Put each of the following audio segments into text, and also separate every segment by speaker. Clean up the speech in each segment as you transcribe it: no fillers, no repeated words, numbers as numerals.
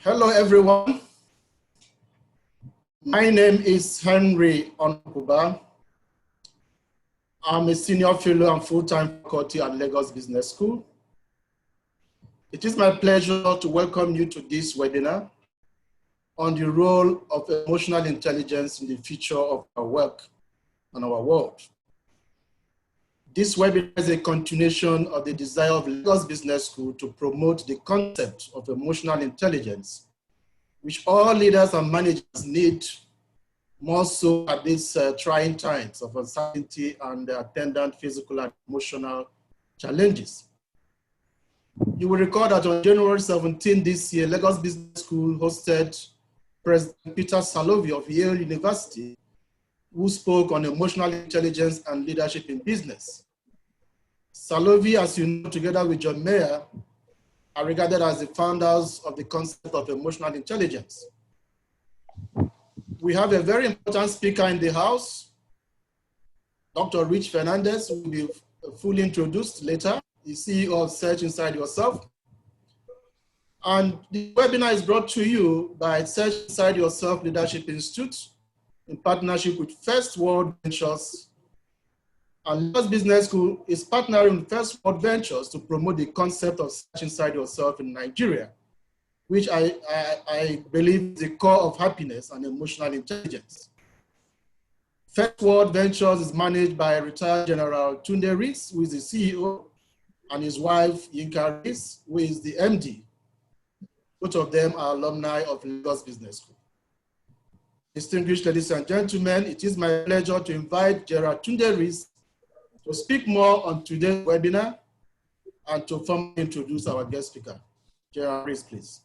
Speaker 1: Hello, everyone. My name is Henry Onukuba. I'm a senior fellow and full-time faculty at Lagos Business School. It is my pleasure to welcome you to this webinar on the role of emotional intelligence in the future of our work and our world. This webinar is a continuation of the desire of Lagos Business School to promote the concept of emotional intelligence, which all leaders and managers need more so at these trying times of uncertainty and attendant physical and emotional challenges. You will recall that on January 17 this year, Lagos Business School hosted President Peter Salovey of Yale University, who spoke on emotional intelligence and leadership in business. Salovey, as you know, together with John Mayer, are regarded as the founders of the concept of emotional intelligence. We have a very important speaker in the house, Dr. Rich Fernandez, who will be fully introduced later. He's CEO of Search Inside Yourself. And the webinar is brought to you by Search Inside Yourself Leadership Institute in partnership with First World Ventures. And Lagos Business School is partnering with First World Ventures to promote the concept of Search Inside Yourself in Nigeria, which I believe is the core of happiness and emotional intelligence. First World Ventures is managed by retired General Tunde Rees, who is the CEO, and his wife, Yinka Rees, who is the MD. Both of them are alumni of Lagos Business School. Distinguished ladies and gentlemen, it is my pleasure to invite Gerald Tunde Rees to speak more on today's webinar and to formally introduce our guest speaker. Gerald Rees, please.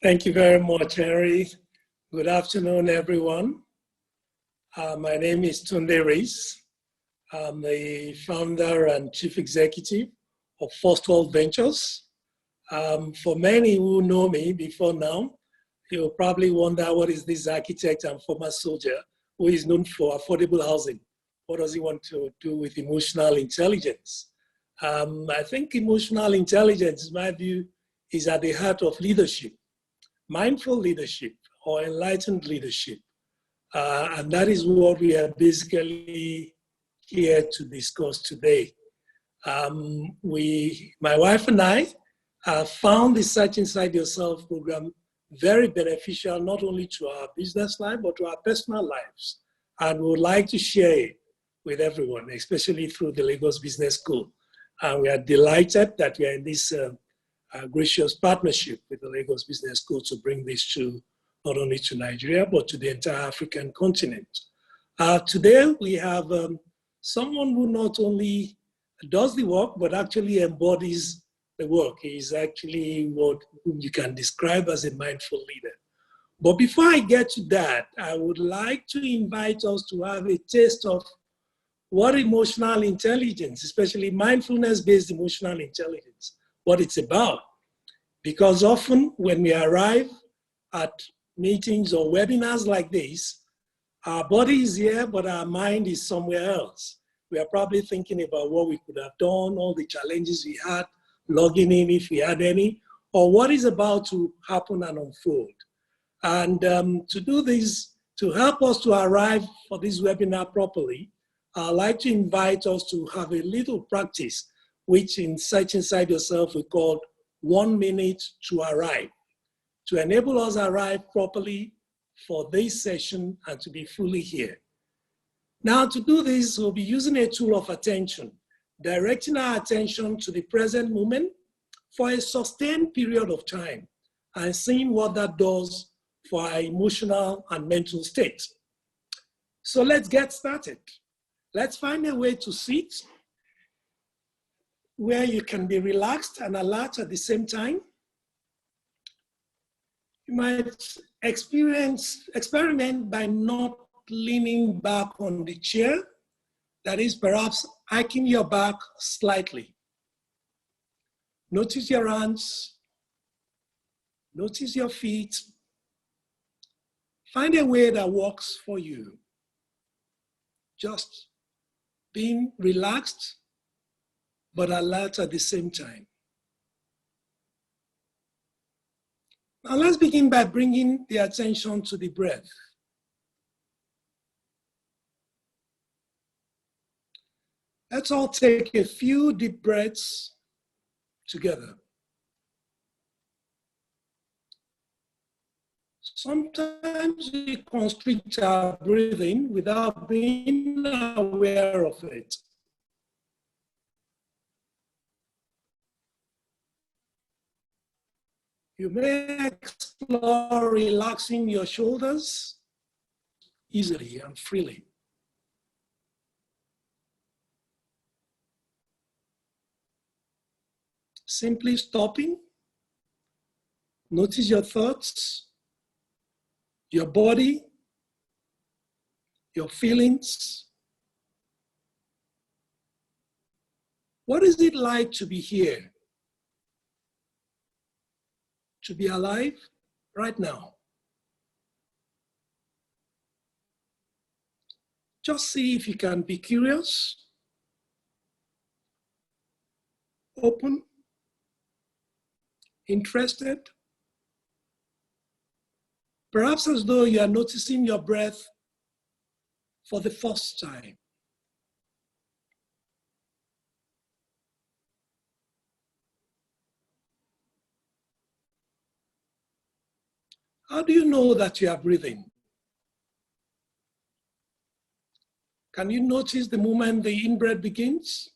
Speaker 2: Thank you very much, Henry. Good afternoon, everyone. My name is Tunde Rees. I'm the founder and chief executive of First World Ventures. For many who know me before now, you'll probably wonder what is this architect and former soldier who is known for affordable housing? What does he want to do with emotional intelligence? I think emotional intelligence, in my view, is at the heart of leadership. Mindful leadership or enlightened leadership. And that is what we are basically here to discuss today. My wife and I found the Search Inside Yourself program very beneficial, not only to our business life, but to our personal lives. And we would like to share it with everyone, especially through the Lagos Business School. And we are delighted that we are in this gracious partnership with the Lagos Business School to bring this to not only to Nigeria, but to the entire African continent. Today, we have someone who not only does the work, but actually embodies the work. He's actually what you can describe as a mindful leader. But before I get to that, I would like to invite us to have a taste of what emotional intelligence, especially mindfulness-based emotional intelligence, what it's about. Because often when we arrive at meetings or webinars like this, our body is here, but our mind is somewhere else. We are probably thinking about what we could have done, all the challenges we had, logging in if we had any, or what is about to happen and unfold. And to do this, to help us to arrive for this webinar properly, I'd like to invite us to have a little practice, which in Search Inside Yourself we call 1 minute to arrive, to enable us arrive properly for this session and to be fully here. Now to do this, we'll be using a tool of attention, directing our attention to the present moment for a sustained period of time and seeing what that does for our emotional and mental state. So let's get started. Let's find a way to sit where you can be relaxed and alert at the same time. You might experiment by not leaning back on the chair, that is perhaps arching your back slightly. Notice your hands, notice your feet. Find a way that works for you. Just being relaxed, but alert at the same time. Now let's begin by bringing the attention to the breath. Let's all take a few deep breaths together. Sometimes we constrict our breathing without being aware of it. You may explore relaxing your shoulders easily and freely. Simply stopping, notice your thoughts, your body, your feelings. What is it like to be here? To be alive right now? Just see if you can be curious, open, interested, perhaps as though you are noticing your breath for the first time. How do you know that you are breathing? Can you notice the moment the in-breath begins?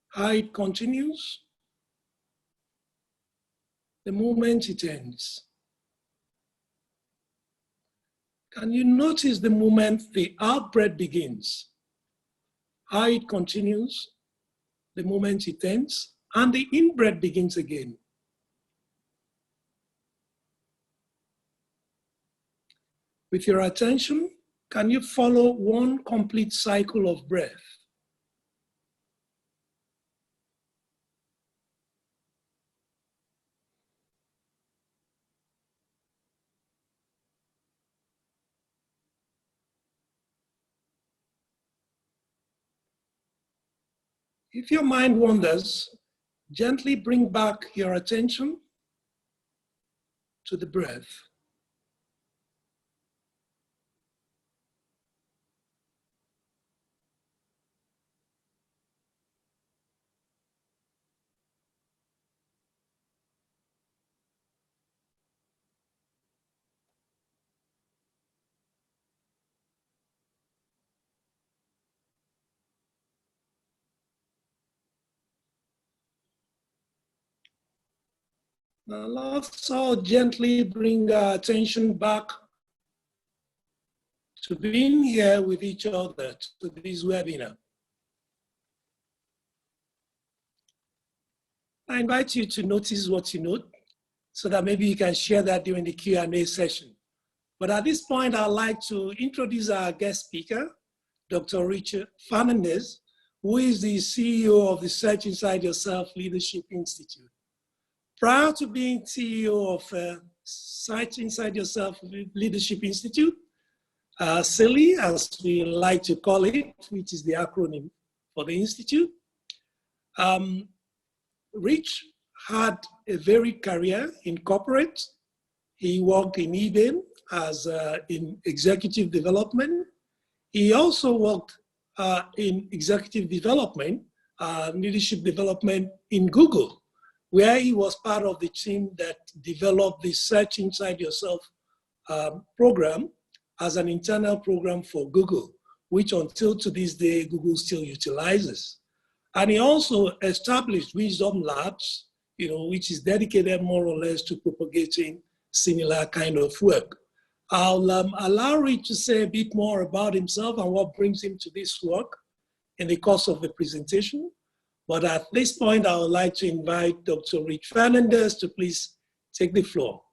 Speaker 2: How it continues? The moment it ends? Can you notice the moment the out-breath begins? How it continues? The moment it ends? And the in-breath begins again? With your attention, can you follow one complete cycle of breath? If your mind wanders, gently bring back your attention to the breath. Now let's all gently bring our attention back to being here with each other, to this webinar. I invite you to notice what you note so that maybe you can share that during the Q&A session. But at this point, I'd like to introduce our guest speaker, Dr. Richard Fernandez, who is the CEO of the Search Inside Yourself Leadership Institute. Prior to being CEO of Search Inside Yourself Leadership Institute, SILI, as we like to call it, which is the acronym for the Institute, Rich had a varied career in corporate. He worked in eBay as in executive development. He also worked in executive development, leadership development in Google, where he was part of the team that developed the Search Inside Yourself program as an internal program for Google, which until to this day, Google still utilizes. And he also established Wisdom Labs, which is dedicated more or less to propagating similar kind of work. I'll allow Rich to say a bit more about himself and what brings him to this work in the course of the presentation. But at this point, I would like to invite Dr. Rich Fernandez to please take the floor.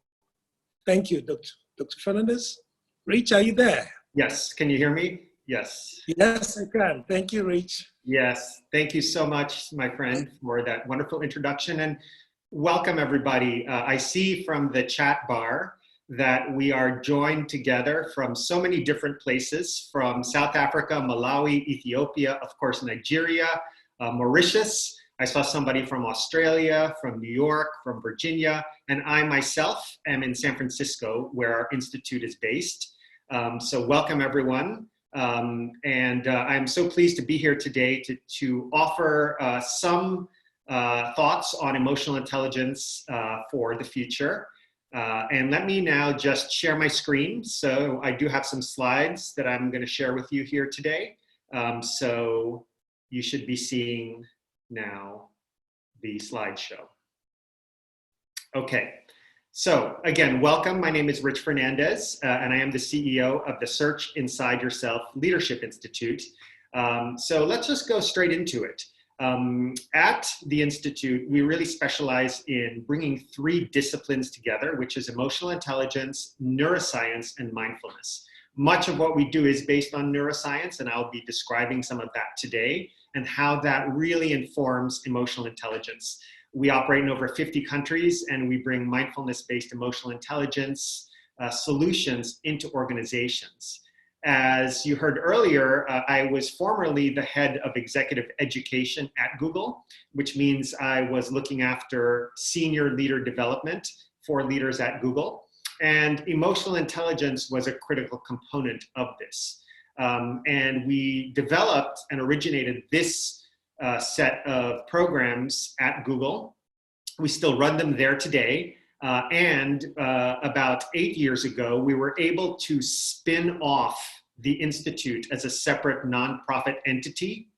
Speaker 2: Thank you, Dr. Fernandez. Rich, are you there?
Speaker 3: Yes, can you hear me? Yes.
Speaker 2: Yes, I can. Thank you, Rich.
Speaker 3: Yes, thank you so much, my friend, for that wonderful introduction, and welcome everybody. I see from the chat bar that we are joined together from so many different places, from South Africa, Malawi, Ethiopia, of course, Nigeria, Mauritius. I saw somebody from Australia, from New York, from Virginia, and I myself am in San Francisco, where our institute is based. So welcome everyone. I'm so pleased to be here today to offer some thoughts on emotional intelligence for the future. And let me now just share my screen. So I do have some slides that I'm going to share with you here today. So you should be seeing now the slideshow. Okay, so again, welcome. My name is Rich Fernandez, and I am the CEO of the Search Inside Yourself Leadership Institute. So let's just go straight into it. At the Institute, we really specialize in bringing three disciplines together, which is emotional intelligence, neuroscience, and mindfulness. Much of what we do is based on neuroscience, and I'll be describing some of that today and how that really informs emotional intelligence. We operate in over 50 countries, and we bring mindfulness-based emotional intelligence solutions into organizations. As you heard earlier, I was formerly the head of executive education at Google, which means I was looking after senior leader development for leaders at Google. And emotional intelligence was a critical component of this. And we developed and originated this set of programs at Google. We still run them there today. About 8 years ago, we were able to spin off the Institute as a separate nonprofit entity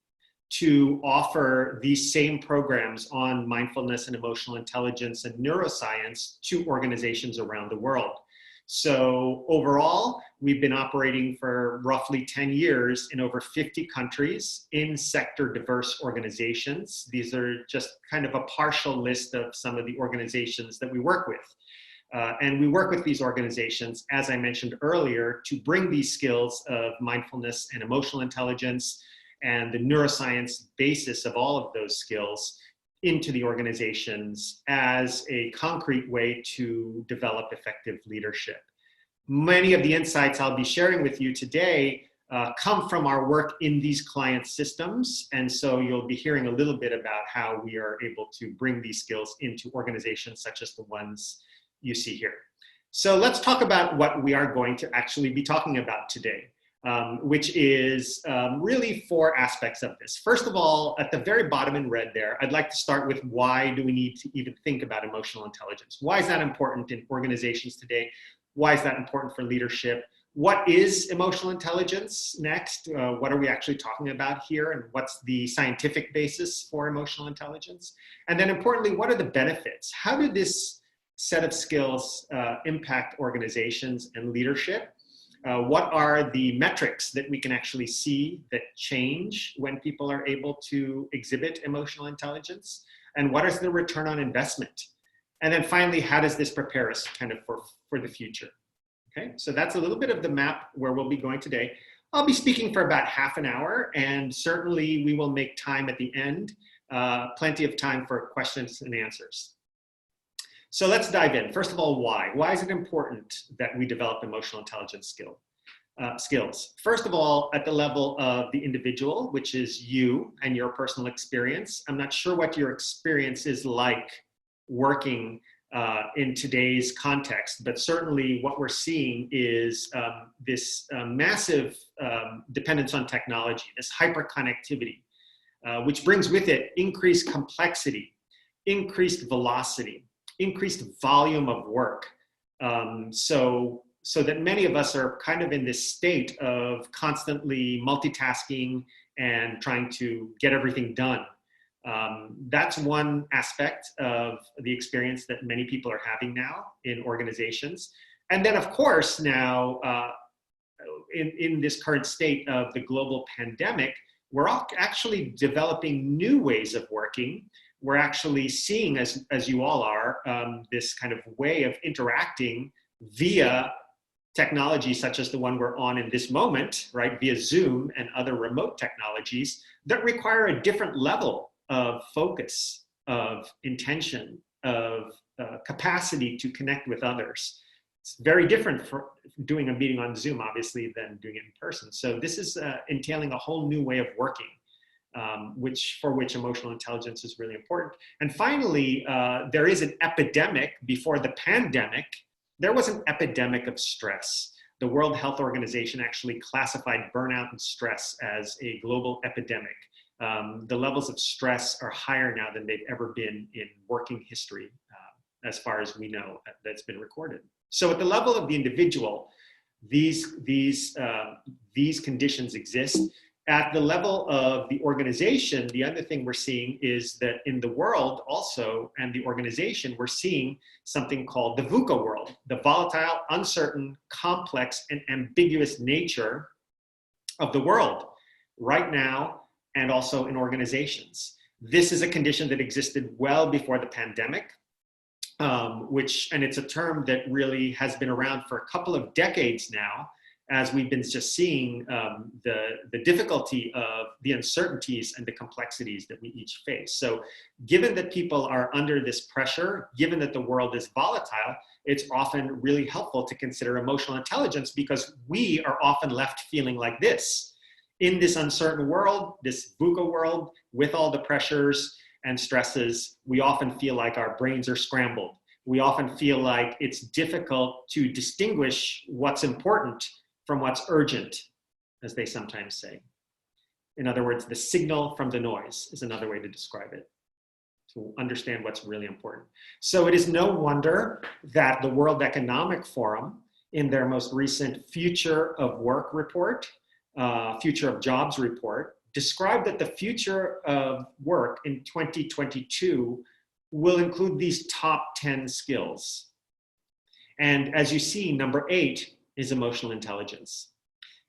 Speaker 3: to offer these same programs on mindfulness and emotional intelligence and neuroscience to organizations around the world. So overall, we've been operating for roughly 10 years in over 50 countries in sector diverse organizations. These are just kind of a partial list of some of the organizations that we work with. And we work with these organizations, as I mentioned earlier, to bring these skills of mindfulness and emotional intelligence and the neuroscience basis of all of those skills into the organizations as a concrete way to develop effective leadership. Many of the insights I'll be sharing with you today come from our work in these client systems. And so you'll be hearing a little bit about how we are able to bring these skills into organizations such as the ones you see here. So let's talk about what we are going to actually be talking about today. Which is really four aspects of this. First of all, at the very bottom in red there, I'd like to start with why do we need to even think about emotional intelligence? Why is that important in organizations today? Why is that important for leadership? What is emotional intelligence next? What are we actually talking about here? And what's the scientific basis for emotional intelligence? And then importantly, what are the benefits? How do this set of skills impact organizations and leadership? What are the metrics that we can actually see that change when people are able to exhibit emotional intelligence? And what is the return on investment? And then finally, how does this prepare us kind of for the future? Okay, so that's a little bit of the map where we'll be going today. I'll be speaking for about half an hour, and certainly we will make time at the end, plenty of time for questions and answers. So let's dive in. First of all, why? Why is it important that we develop emotional intelligence skills? First of all, at the level of the individual, which is you and your personal experience. I'm not sure what your experience is like working in today's context, but certainly what we're seeing is this massive dependence on technology, this hyperconnectivity, which brings with it increased complexity, increased velocity, increased volume of work, so that many of us are kind of in this state of constantly multitasking and trying to get everything done. That's one aspect of the experience that many people are having now in organizations. And then of course now, in this current state of the global pandemic, we're actually developing new ways of working. We're actually seeing, as you all are, this kind of way of interacting via technology such as the one we're on in this moment, right, via Zoom and other remote technologies that require a different level of focus, of intention, of capacity to connect with others. It's very different for doing a meeting on Zoom, obviously, than doing it in person. So this is entailing a whole new way of working. for which emotional intelligence is really important. And finally, there is an epidemic. Before the pandemic, there was an epidemic of stress. The World Health Organization actually classified burnout and stress as a global epidemic. The levels of stress are higher now than they've ever been in working history, as far as we know, that's been recorded. So at the level of the individual, these conditions exist. At the level of the organization, the other thing we're seeing is that in the world also, and the organization, we're seeing something called the VUCA world, the volatile, uncertain, complex, and ambiguous nature of the world right now, and also in organizations. This is a condition that existed well before the pandemic, and it's a term that really has been around for a couple of decades now, as we've been just seeing the difficulty of the uncertainties and the complexities that we each face. So given that people are under this pressure, given that the world is volatile, it's often really helpful to consider emotional intelligence, because we are often left feeling like this. In this uncertain world, this VUCA world, with all the pressures and stresses, we often feel like our brains are scrambled. We often feel like it's difficult to distinguish what's important from what's urgent, as they sometimes say. In other words, the signal from the noise is another way to describe it, to understand what's really important. So it is no wonder that the World Economic Forum, in their most recent Future of Work report, Future of Jobs report, described that the future of work in 2022 will include these top 10 skills. And as you see, number 8 is emotional intelligence.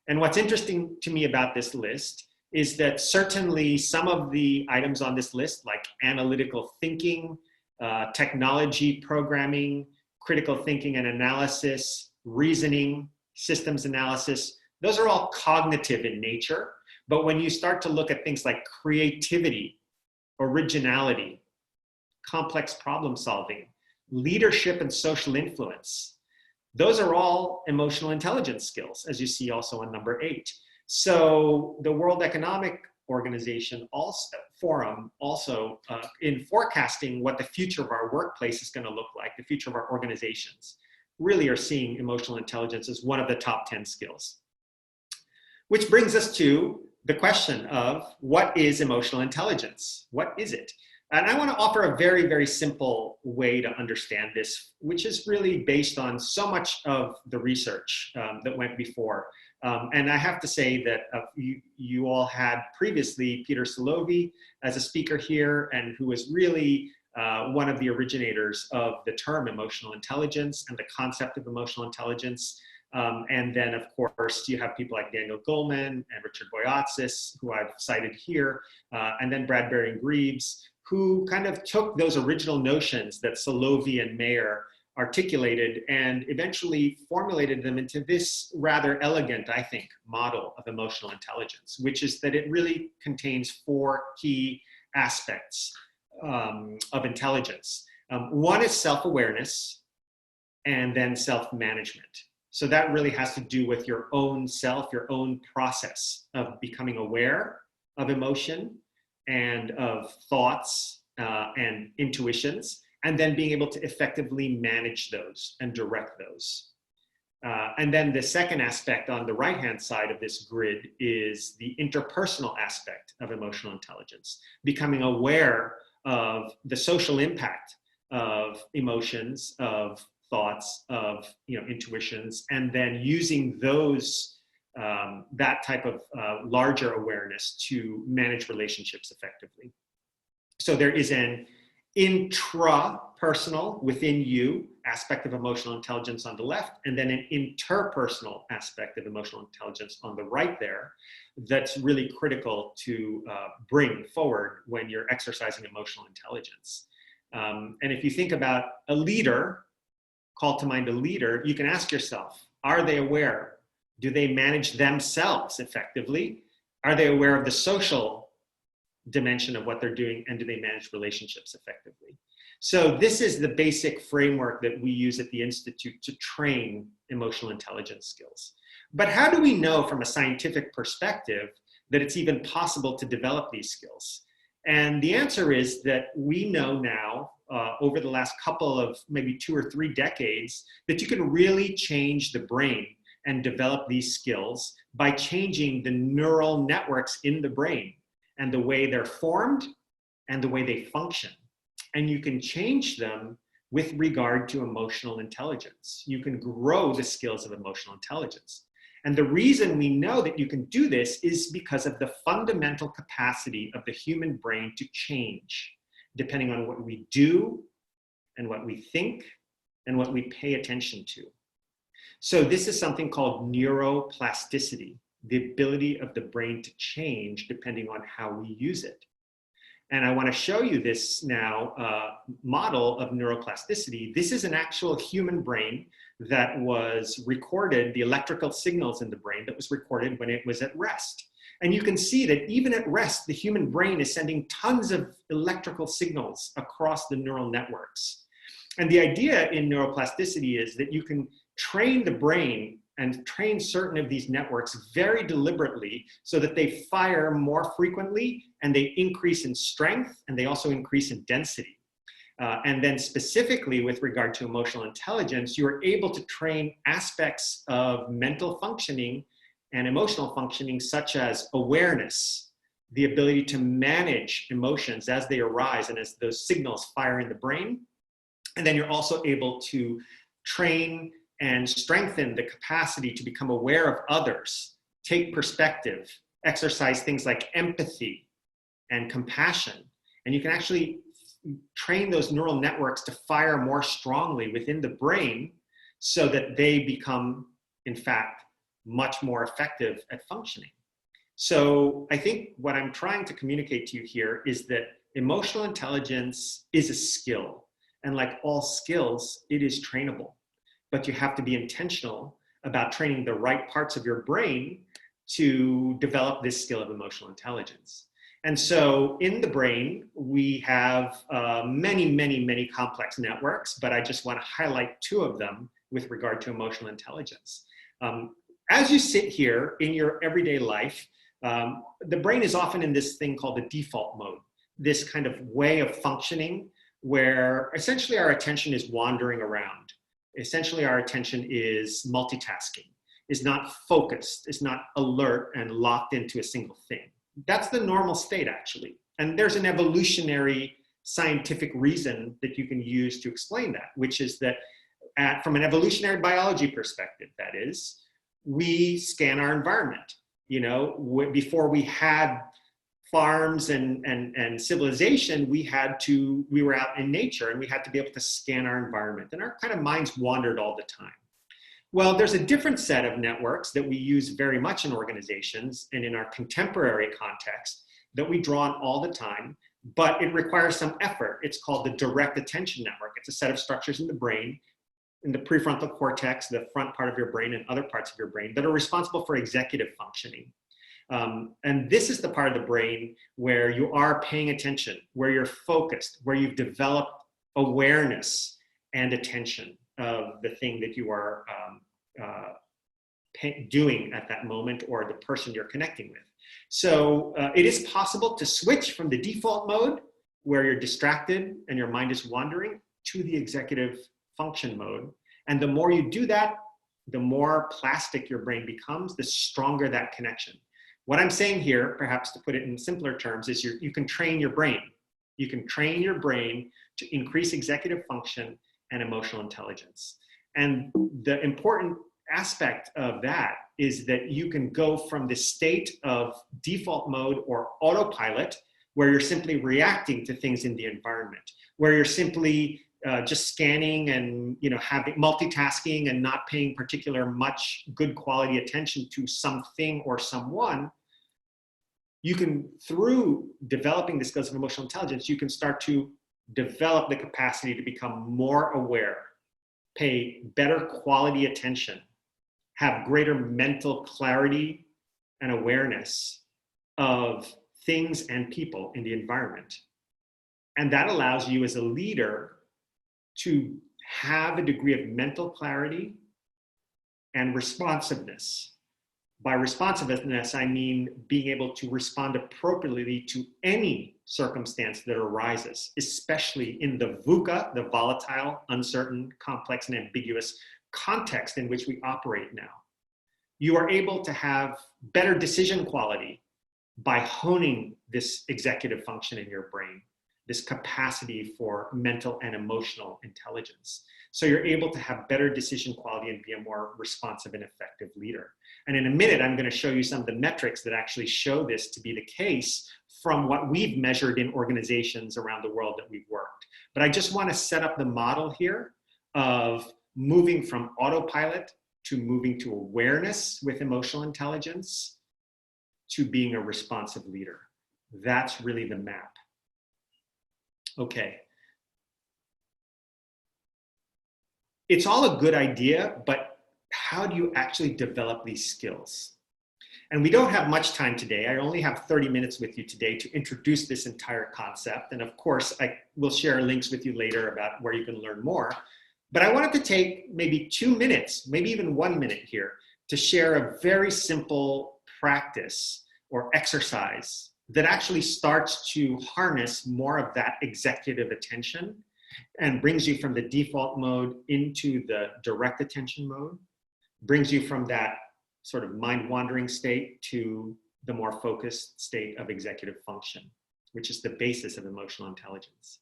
Speaker 3: And what's interesting to me about this list is that certainly some of the items on this list, like analytical thinking, technology programming, critical thinking and analysis, reasoning, systems analysis, those are all cognitive in nature. But when you start to look at things like creativity, originality, complex problem solving, leadership and social influence, those are all emotional intelligence skills, as you see also on number 8. So the World Economic Organization Forum also in forecasting what the future of our workplace is going to look like, the future of our organizations, really are seeing emotional intelligence as one of the top 10 skills. Which brings us to the question of what is emotional intelligence? What is it? And I want to offer a very, very simple way to understand this, which is really based on so much of the research that went before. And I have to say that you all had previously Peter Salovey as a speaker here, and who was really one of the originators of the term emotional intelligence and the concept of emotional intelligence. And then, of course, you have people like Daniel Goleman and Richard Boyatzis, who I've cited here, and then Bradbury and Greaves, who kind of took those original notions that Salovey and Mayer articulated and eventually formulated them into this rather elegant, I think, model of emotional intelligence, which is that it really contains 4 key aspects of intelligence. One is self-awareness, and then self-management. So that really has to do with your own self, your own process of becoming aware of emotion and of thoughts and intuitions, and then being able to effectively manage those and direct those. And then the second aspect on the right-hand side of this grid is the interpersonal aspect of emotional intelligence, becoming aware of the social impact of emotions, of thoughts, of intuitions, and then using those that type of larger awareness to manage relationships effectively. So there is an intrapersonal, within you, aspect of emotional intelligence on the left, and then an interpersonal aspect of emotional intelligence on the right there, that's really critical to bring forward when you're exercising emotional intelligence. And if you think about a leader, call to mind a leader, you can ask yourself, are they aware? Do they manage themselves effectively? Are they aware of the social dimension of what they're doing, and do they manage relationships effectively? So this is the basic framework that we use at the Institute to train emotional intelligence skills. But how do we know from a scientific perspective that it's even possible to develop these skills? And the answer is that we know now, over the last couple of maybe 2 or 3 decades, that you can really change the brain and develop these skills by changing the neural networks in the brain and the way they're formed and the way they function. And you can change them with regard to emotional intelligence. You can grow the skills of emotional intelligence. And the reason we know that you can do this is because of the fundamental capacity of the human brain to change, depending on what we do and what we think and what we pay attention to. So this is something called neuroplasticity, the ability of the brain to change depending on how we use it. And I want to show you this now model of neuroplasticity. This is an actual human brain that was recorded, the electrical signals in the brain that was recorded when it was at rest. And you can see that even at rest, the human brain is sending tons of electrical signals across the neural networks. And the idea in neuroplasticity is that you can train the brain and train certain of these networks very deliberately so that they fire more frequently and they increase in strength and they also increase in density. And then specifically with regard to emotional intelligence, you are able to train aspects of mental functioning and emotional functioning such as awareness, the ability to manage emotions as they arise and as those signals fire in the brain. And then you're also able to train and strengthen the capacity to become aware of others, take perspective, exercise things like empathy and compassion. And you can actually train those neural networks to fire more strongly within the brain so that they become, in fact, much more effective at functioning. So I think what I'm trying to communicate to you here is that emotional intelligence is a skill. And like all skills, it is trainable. But you have to be intentional about training the right parts of your brain to develop this skill of emotional intelligence. And so in the brain, we have many complex networks, but I just want to highlight 2 of them with regard to emotional intelligence. As you sit here in your everyday life, the brain is often in this thing called the default mode, this kind of way of functioning where essentially our attention is wandering around. Essentially, our attention is multitasking, is not focused, is not alert and locked into a single thing. That's the normal state, actually. And there's an evolutionary scientific reason that you can use to explain that, which is that from an evolutionary biology perspective, that is, we scan our environment. You know, before we had farms and civilization, we were out in nature and we had to be able to scan our environment, and our kind of minds wandered all the time. Well, there's a different set of networks that we use very much in organizations and in our contemporary context that we draw on all the time, but it requires some effort. It's called the direct attention network. It's a set of structures in the brain, in the prefrontal cortex, the front part of your brain and other parts of your brain that are responsible for executive functioning. And this is the part of the brain where you are paying attention, where you're focused, where you've developed awareness and attention of the thing that you are doing at that moment or the person you're connecting with. So it is possible to switch from the default mode where you're distracted and your mind is wandering to the executive function mode. And the more you do that, the more plastic your brain becomes, the stronger that connection. What I'm saying here, perhaps to put it in simpler terms, is you can train your brain. You can train your brain to increase executive function and emotional intelligence. And the important aspect of that is that you can go from the state of default mode or autopilot, where you're simply reacting to things in the environment, where you're simply just scanning and having multitasking and not paying particular much good quality attention to something or someone. You can, through developing the skills of emotional intelligence, you can start to develop the capacity to become more aware, pay better quality attention, have greater mental clarity and awareness of things and people in the environment. And that allows you as a leader to have a degree of mental clarity and responsiveness By responsiveness, I mean being able to respond appropriately to any circumstance that arises, especially in the VUCA, the volatile, uncertain, complex, and ambiguous context in which we operate now. You are able to have better decision quality by honing this executive function in your brain, this capacity for mental and emotional intelligence. So you're able to have better decision quality and be a more responsive and effective leader. And in a minute, I'm going to show you some of the metrics that actually show this to be the case from what we've measured in organizations around the world that we've worked. But I just want to set up the model here of moving from autopilot to moving to awareness with emotional intelligence to being a responsive leader. That's really the map. Okay. It's all a good idea, but how do you actually develop these skills? And we don't have much time today. I only have 30 minutes with you today to introduce this entire concept. And of course, I will share links with you later about where you can learn more. But I wanted to take maybe 2 minutes, maybe even 1 minute here, to share a very simple practice or exercise that actually starts to harness more of that executive attention and brings you from the default mode into the direct attention mode, brings you from that sort of mind-wandering state to the more focused state of executive function, which is the basis of emotional intelligence.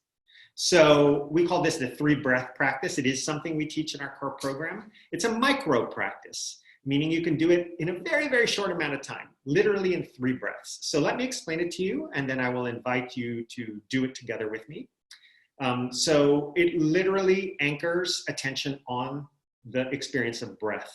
Speaker 3: So we call this the 3-breath practice. It is something we teach in our core program. It's a micro practice, meaning you can do it in a very, very short amount of time, literally in 3 breaths. So let me explain it to you, and then I will invite you to do it together with me. So it literally anchors attention on the experience of breath.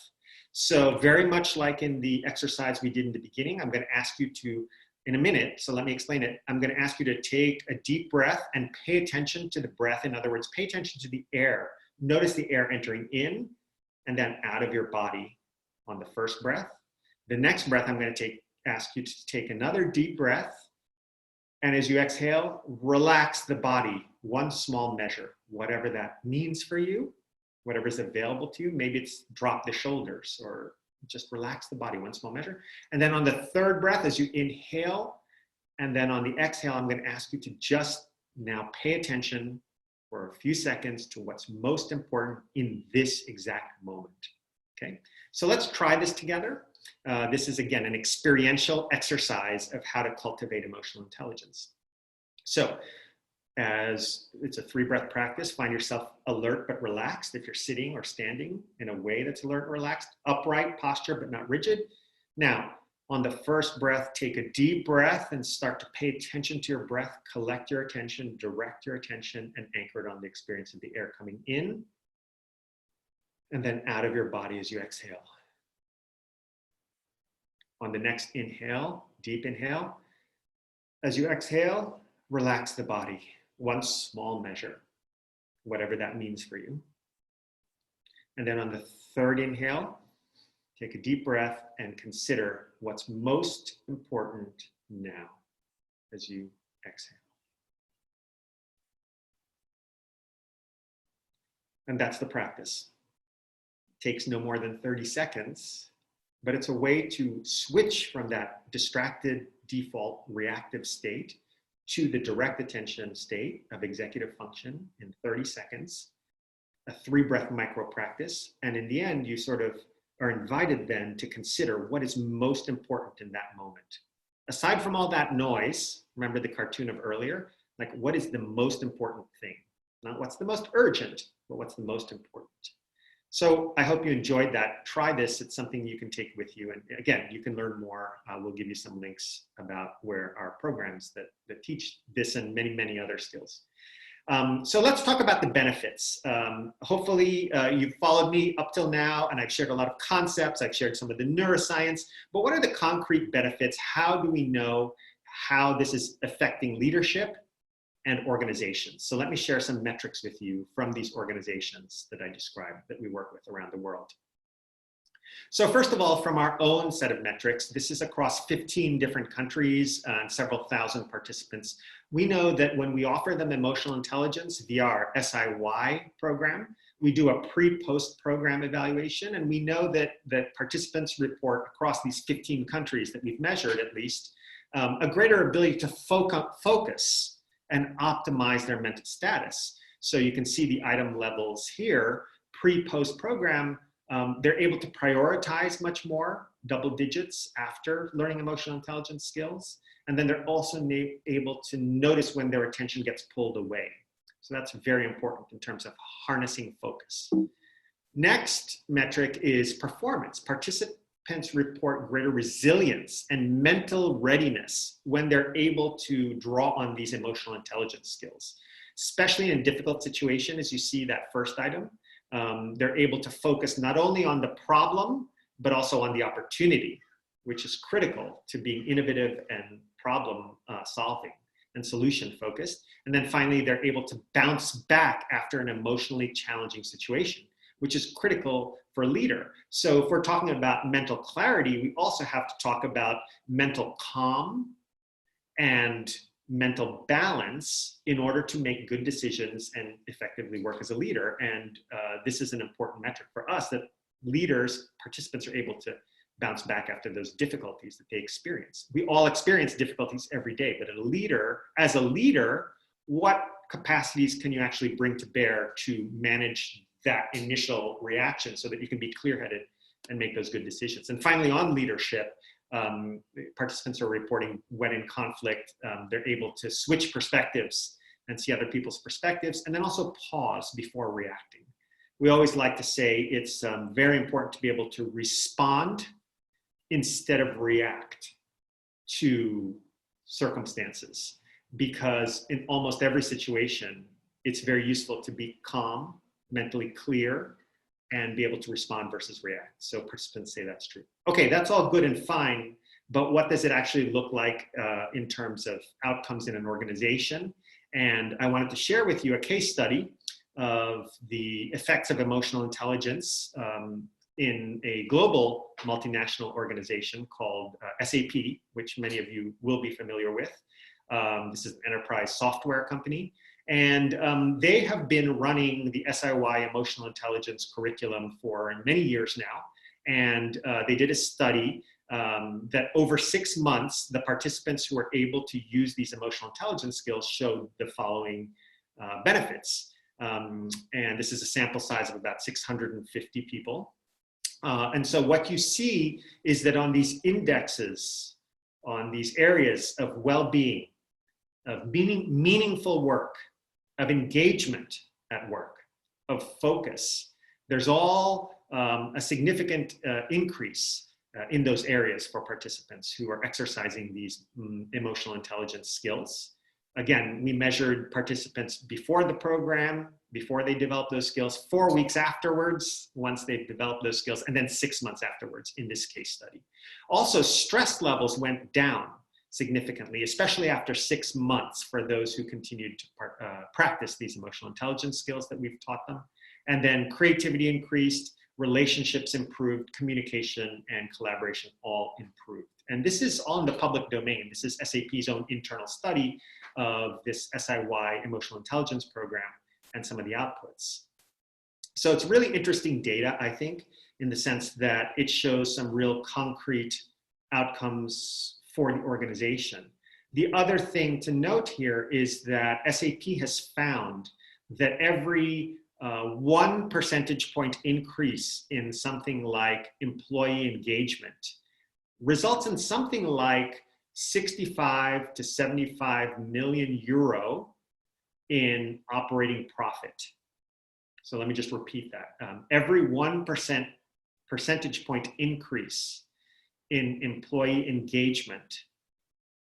Speaker 3: So very much like in the exercise we did in the beginning, I'm going to ask you to, in a minute, so let me explain it. I'm going to ask you to take a deep breath and pay attention to the breath. In other words, pay attention to the air. Notice the air entering in and then out of your body on the first breath. The next breath, I'm going to ask you to take another deep breath. And as you exhale, relax the body, one small measure, whatever that means for you, whatever's available to you. Maybe it's drop the shoulders or just relax the body, one small measure. And then on the third breath, as you inhale, and then on the exhale, I'm going to ask you to just now pay attention for a few seconds to what's most important in this exact moment. Okay, so let's try this together. This is, again, an experiential exercise of how to cultivate emotional intelligence. So as it's a 3-breath practice, find yourself alert but relaxed if you're sitting or standing in a way that's alert and relaxed, upright posture but not rigid. Now, on the first breath, take a deep breath and start to pay attention to your breath, collect your attention, direct your attention, and anchor it on the experience of the air coming in and then out of your body as you exhale. On the next inhale, deep inhale, as you exhale, relax the body, one small measure, whatever that means for you. And then on the third inhale, take a deep breath and consider what's most important now as you exhale. And that's the practice. It takes no more than 30 seconds. But it's a way to switch from that distracted default reactive state to the direct attention state of executive function in 30 seconds, a 3-breath micro practice. And in the end, you sort of are invited then to consider what is most important in that moment. Aside from all that noise, remember the cartoon of earlier, like what is the most important thing? Not what's the most urgent, but what's the most important. So I hope you enjoyed that. Try this. It's something you can take with you. And again, you can learn more. We'll give you some links about where our programs that teach this and many, many other skills. So let's talk about the benefits. Hopefully you've followed me up till now, and I've shared a lot of concepts. I've shared some of the neuroscience, but what are the concrete benefits? How do we know how this is affecting leadership and organizations? So let me share some metrics with you from these organizations that I described that we work with around the world. So first of all, from our own set of metrics, this is across 15 different countries and several thousand participants. We know that when we offer them emotional intelligence via our SIY program, we do a pre-post program evaluation, and we know that participants report across these 15 countries that we've measured at least, a greater ability to focus and optimize their mental status. So you can see the item levels here, pre-post program, they're able to prioritize much more, double digits after learning emotional intelligence skills. And then they're also able to notice when their attention gets pulled away. So that's very important in terms of harnessing focus. Next metric is performance. Participants report greater resilience and mental readiness when they're able to draw on these emotional intelligence skills, especially in a difficult situation, as you see that first item. They're able to focus not only on the problem, but also on the opportunity, which is critical to being innovative and problem solving and solution focused. And then finally, they're able to bounce back after an emotionally challenging situation, which is critical for a leader. So if we're talking about mental clarity, we also have to talk about mental calm and mental balance in order to make good decisions and effectively work as a leader. And this is an important metric for us, that leaders, participants are able to bounce back after those difficulties that they experience. We all experience difficulties every day, but as a leader, what capacities can you actually bring to bear to manage that initial reaction so that you can be clear-headed and make those good decisions? And finally, on leadership, participants are reporting when in conflict, they're able to switch perspectives and see other people's perspectives, and then also pause before reacting. We always like to say it's very important to be able to respond instead of react to circumstances, because in almost every situation, it's very useful to be calm, mentally clear, and be able to respond versus react. So participants say that's true. Okay, that's all good and fine, but what does it actually look like in terms of outcomes in an organization? And I wanted to share with you a case study of the effects of emotional intelligence in a global multinational organization called SAP, which many of you will be familiar with. This is an enterprise software company. And they have been running the SIY emotional intelligence curriculum for many years now. And they did a study that over 6 months, the participants who were able to use these emotional intelligence skills showed the following benefits. And this is a sample size of about 650 people. And so what you see is that on these indexes, on these areas of well-being, of meaningful work, of engagement at work, of focus, there's all a significant increase in those areas for participants who are exercising these emotional intelligence skills. Again, we measured participants before the program, before they developed those skills, 4 weeks afterwards, once they've developed those skills, and then 6 months afterwards in this case study. Also, stress levels went down significantly, especially after 6 months for those who continued to practice these emotional intelligence skills that we've taught them. And then creativity increased, relationships improved, communication and collaboration all improved. And this is all in the public domain. This is SAP's own internal study of this SIY emotional intelligence program and some of the outputs. So it's really interesting data, I think, in the sense that it shows some real concrete outcomes for the organization. The other thing to note here is that SAP has found that every 1 percentage point increase in something like employee engagement results in something like 65 to 75 million euro in operating profit. So let me just repeat that. Every 1 percentage point increase in employee engagement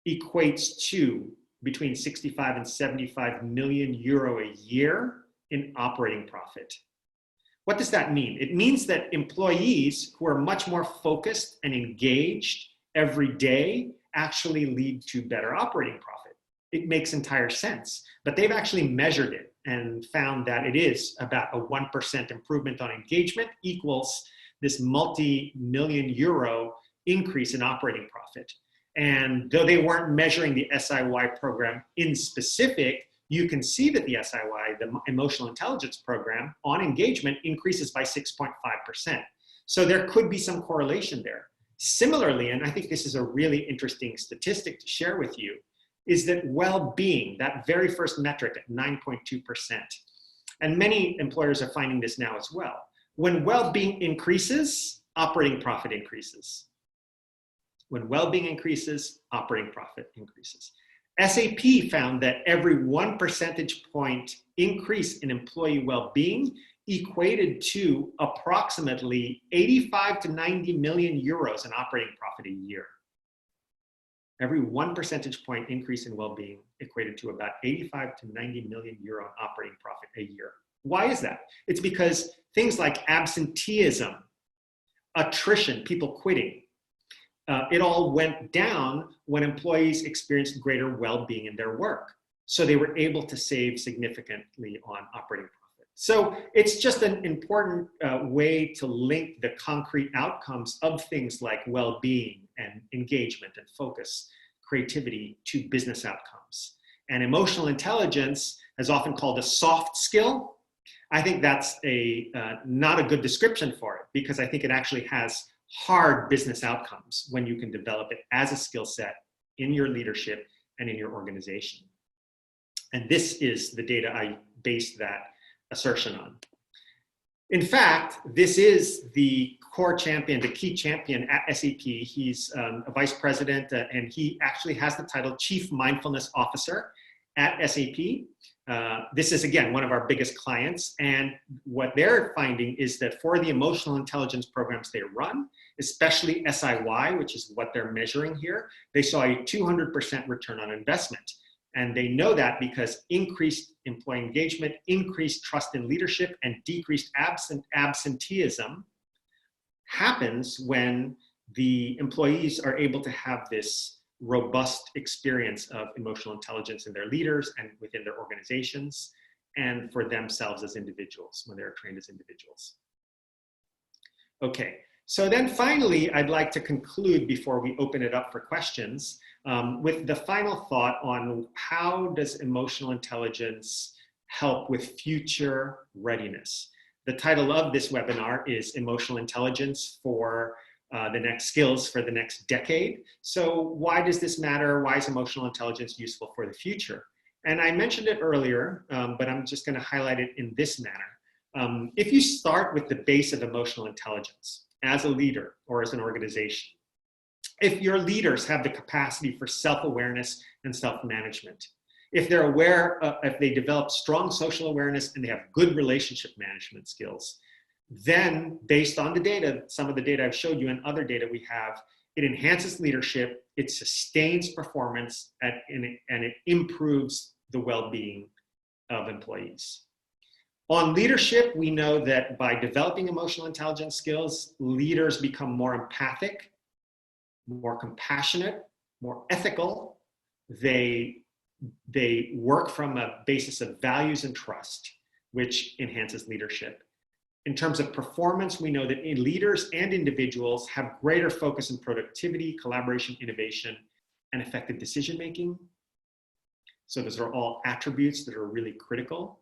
Speaker 3: equates to between 65 and 75 million euro a year in operating profit. What does that mean? It means that employees who are much more focused and engaged every day actually lead to better operating profit. It makes entire sense, but they've actually measured it and found that it is about a 1% improvement on engagement equals this multi-million euro increase in operating profit. And though they weren't measuring the SIY program in specific, you can see that the SIY, the Emotional Intelligence Program, on engagement increases by 6.5%. So there could be some correlation there. Similarly, and I think this is a really interesting statistic to share with you, is that well-being, that very first metric at 9.2%, and many employers are finding this now as well. When well-being increases, operating profit increases. When well-being increases, operating profit increases. SAP found that every 1 percentage point increase in employee well-being equated to approximately 85 to 90 million euros in operating profit a year. Every 1 percentage point increase in well-being equated to about 85 to 90 million euro in operating profit a year. Why is that? It's because things like absenteeism, attrition, people quitting, it all went down when employees experienced greater well-being in their work. So they were able to save significantly on operating profit. So it's just an important way to link the concrete outcomes of things like well-being and engagement and focus, creativity, to business outcomes. And emotional intelligence is often called a soft skill. I think that's not a good description for it, because I think it actually has hard business outcomes when you can develop it as a skill set in your leadership and in your organization. And this is the data I based that assertion on. In fact, this is the core champion, the key champion at SAP. He's a vice president, and he actually has the title Chief Mindfulness Officer at SAP. This is, again, one of our biggest clients. And what they're finding is that for the emotional intelligence programs they run, especially SIY, which is what they're measuring here, they saw a 200% return on investment. And they know that because increased employee engagement, increased trust in leadership, and decreased absenteeism happens when the employees are able to have this robust experience of emotional intelligence in their leaders and within their organizations, and for themselves as individuals when they're trained as individuals. Okay, so then finally, I'd like to conclude before we open it up for questions with the final thought on how does emotional intelligence help with future readiness. The title of this webinar is Emotional Intelligence for the next skills for the next decade. So why does this matter? Why is emotional intelligence useful for the future? And I mentioned it earlier, but I'm just going to highlight it in this manner. If you start with the base of emotional intelligence as a leader or as an organization, if your leaders have the capacity for self-awareness and self-management, if they're aware, if they develop strong social awareness and they have good relationship management skills, then based on the data, some of the data I've showed you and other data we have, it enhances leadership, it sustains performance, and it improves the well-being of employees. On leadership, we know that by developing emotional intelligence skills, leaders become more empathic, more compassionate, more ethical. They work from a basis of values and trust, which enhances leadership. In terms of performance, we know that leaders and individuals have greater focus on productivity, collaboration, innovation, and effective decision-making. So those are all attributes that are really critical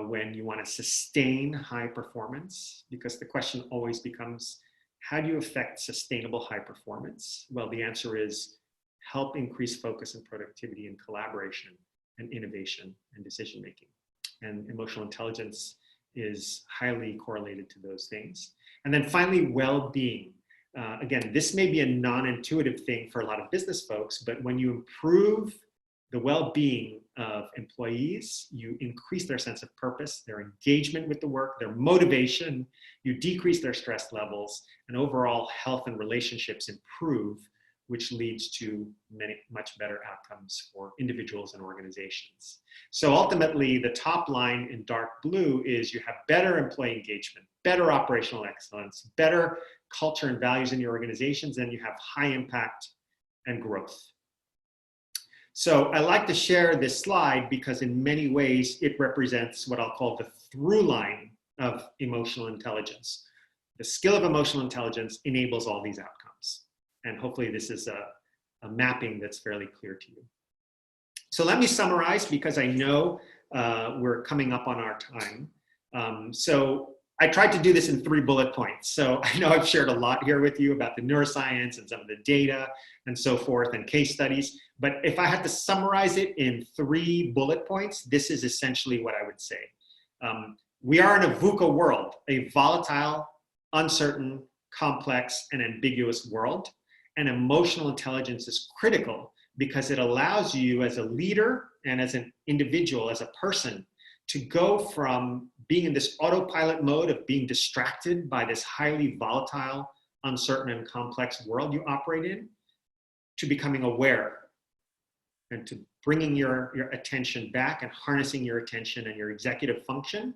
Speaker 3: when you want to sustain high performance, because the question always becomes, how do you affect sustainable high performance? Well, the answer is help increase focus and productivity and collaboration and innovation and decision-making. And emotional intelligence is highly correlated to those things. And then finally, well-being. Again, this may be a non-intuitive thing for a lot of business folks, but when you improve the well-being of employees, you increase their sense of purpose, their engagement with the work, their motivation, you decrease their stress levels, and overall health and relationships improve, which leads to much better outcomes for individuals and organizations. So ultimately, the top line in dark blue is you have better employee engagement, better operational excellence, better culture and values in your organizations, and you have high impact and growth. So I like to share this slide because in many ways it represents what I'll call the through line of emotional intelligence. The skill of emotional intelligence enables all these outcomes. And hopefully this is a mapping that's fairly clear to you. So let me summarize because I know we're coming up on our time. So I tried to do this in 3 bullet points. So I know I've shared a lot here with you about the neuroscience and some of the data and so forth and case studies. But if I had to summarize it in 3 bullet points, this is essentially what I would say. We are in a VUCA world, a volatile, uncertain, complex, and ambiguous world. And emotional intelligence is critical because it allows you as a leader and as an individual, as a person, to go from being in this autopilot mode of being distracted by this highly volatile, uncertain, and complex world you operate in, to becoming aware and to bringing your attention back and harnessing your attention and your executive function.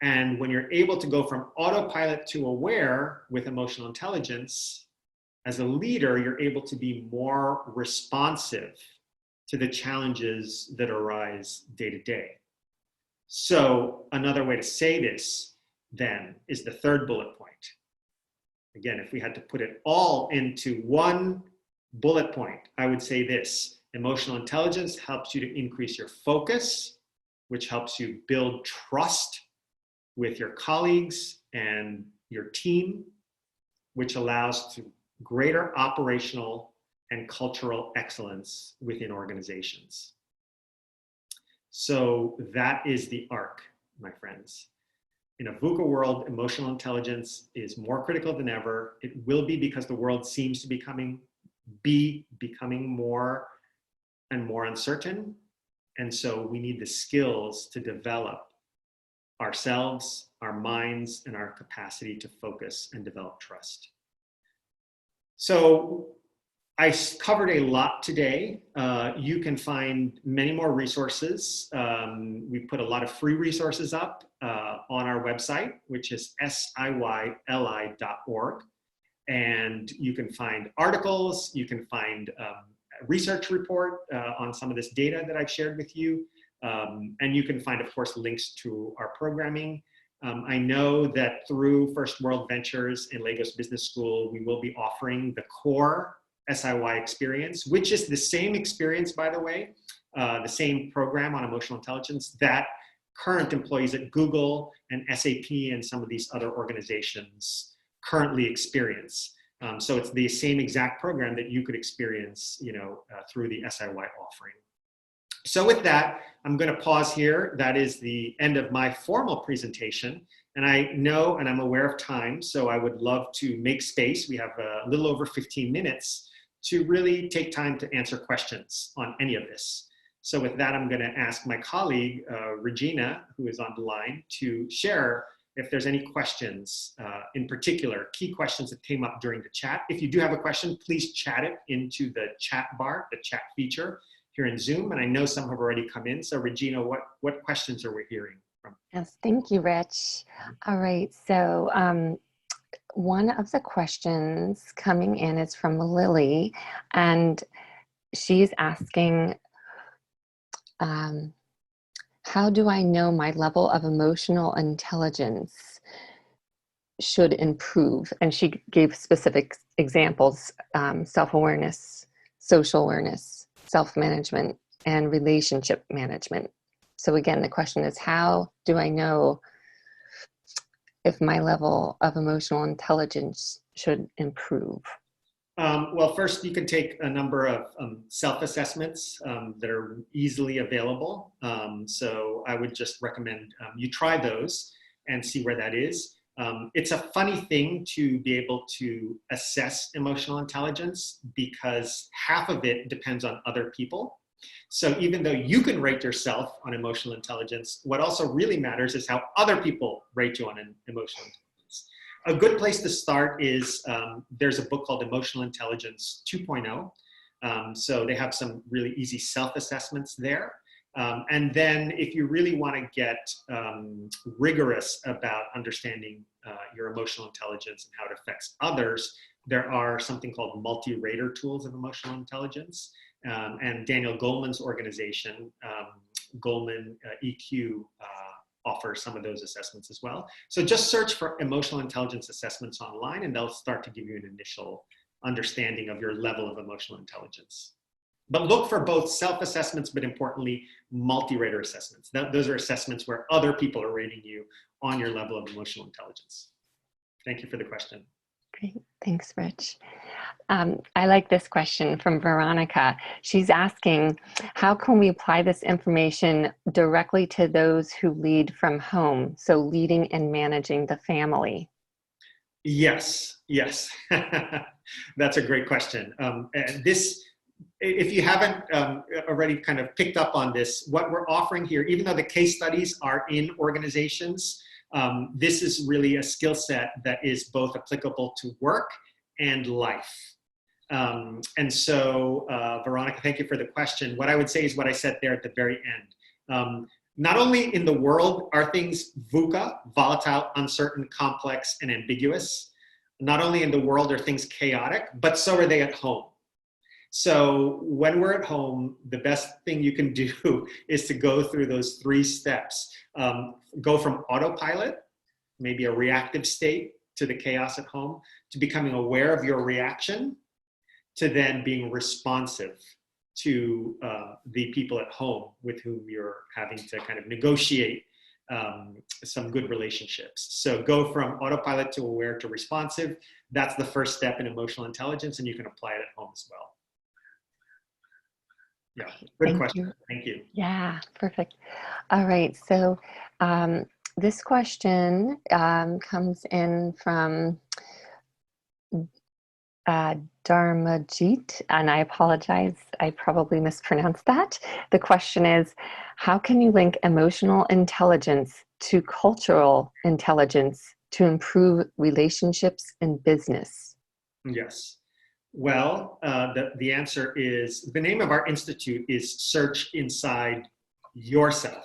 Speaker 3: And when you're able to go from autopilot to aware with emotional intelligence, as a leader, you're able to be more responsive to the challenges that arise day to day. So another way to say this then is the 3rd bullet point. Again, if we had to put it all into 1 bullet point, I would say this: emotional intelligence helps you to increase your focus, which helps you build trust with your colleagues and your team, which allows to greater operational and cultural excellence within organizations. So that is the arc, my friends. In a VUCA world, emotional intelligence is more critical than ever. It will be because the world seems to be becoming more and more uncertain. And so we need the skills to develop ourselves, our minds, and our capacity to focus and develop trust. So I covered a lot today. You can find many more resources. We put a lot of free resources up on our website, which is siyli.org. And you can find articles, you can find a research report on some of this data that I've shared with you. And you can find, of course, links to our programming. I know that through First World Ventures and Lagos Business School, we will be offering the core SIY experience, which is the same experience, by the way, the same program on emotional intelligence that current employees at Google and SAP and some of these other organizations currently experience. So it's the same exact program that you could experience, through the SIY offering. So with that, I'm going to pause here. That is the end of my formal presentation. And I know, and I'm aware of time, so I would love to make space. We have a little over 15 minutes to really take time to answer questions on any of this. So with that, I'm going to ask my colleague, Regina, who is on the line, to share if there's any questions, in particular, key questions that came up during the chat. If you do have a question, please chat it into the chat bar, the chat feature here in Zoom. And I know some have already come in. So Regina, what questions are we hearing from?
Speaker 4: Yes, thank you, Rich. All right, so one of the questions coming in is from Lily, and she's asking, how do I know my level of emotional intelligence should improve? And she gave specific examples: self-awareness, social awareness, self-management, and relationship management. So again, the question is, how do I know if my level of emotional intelligence should improve?
Speaker 3: Well, first, you can take a number of self-assessments that are easily available. So I would just recommend you try those and see where that is. It's a funny thing to be able to assess emotional intelligence because half of it depends on other people. So even though you can rate yourself on emotional intelligence, what also really matters is how other people rate you on emotional intelligence. A good place to start is there's a book called Emotional Intelligence 2.0. So they have some really easy self-assessments there. And then if you really want to get rigorous about understanding your emotional intelligence and how it affects others, there are something called multi-rater tools of emotional intelligence. And Daniel Goleman's organization, Goleman EQ, offers some of those assessments as well. So just search for emotional intelligence assessments online, and they'll start to give you an initial understanding of your level of emotional intelligence. But look for both self-assessments, but importantly, multi-rater assessments. Those are assessments where other people are rating you on your level of emotional intelligence. Thank you for the question.
Speaker 4: Great, thanks, Rich. I like this question from Veronica. She's asking, how can we apply this information directly to those who lead from home? So leading and managing the family.
Speaker 3: Yes. That's a great question. And this, if you haven't already kind of picked up on this, what we're offering here, even though the case studies are in organizations, this is really a skill set that is both applicable to work and life. And so, Veronica, thank you for the question. What I would say is what I said there at the very end. Not only in the world are things VUCA, volatile, uncertain, complex, and ambiguous. Not only in the world are things chaotic, but so are they at home. So when we're at home, the best thing you can do is to go through those 3 steps. Go from autopilot, maybe a reactive state, to the chaos at home, to becoming aware of your reaction, to then being responsive to the people at home with whom you're having to kind of negotiate some good relationships. So go from autopilot to aware to responsive. That's the first step in emotional intelligence, and you can apply it at home as well. Yeah, good question. Thank you.
Speaker 4: Yeah, perfect. All right, so this question comes in from Dharmajit, and I apologize, I probably mispronounced that. The question is, how can you link emotional intelligence to cultural intelligence to improve relationships in business?
Speaker 3: Yes. Well, the answer is, the name of our institute is Search Inside Yourself,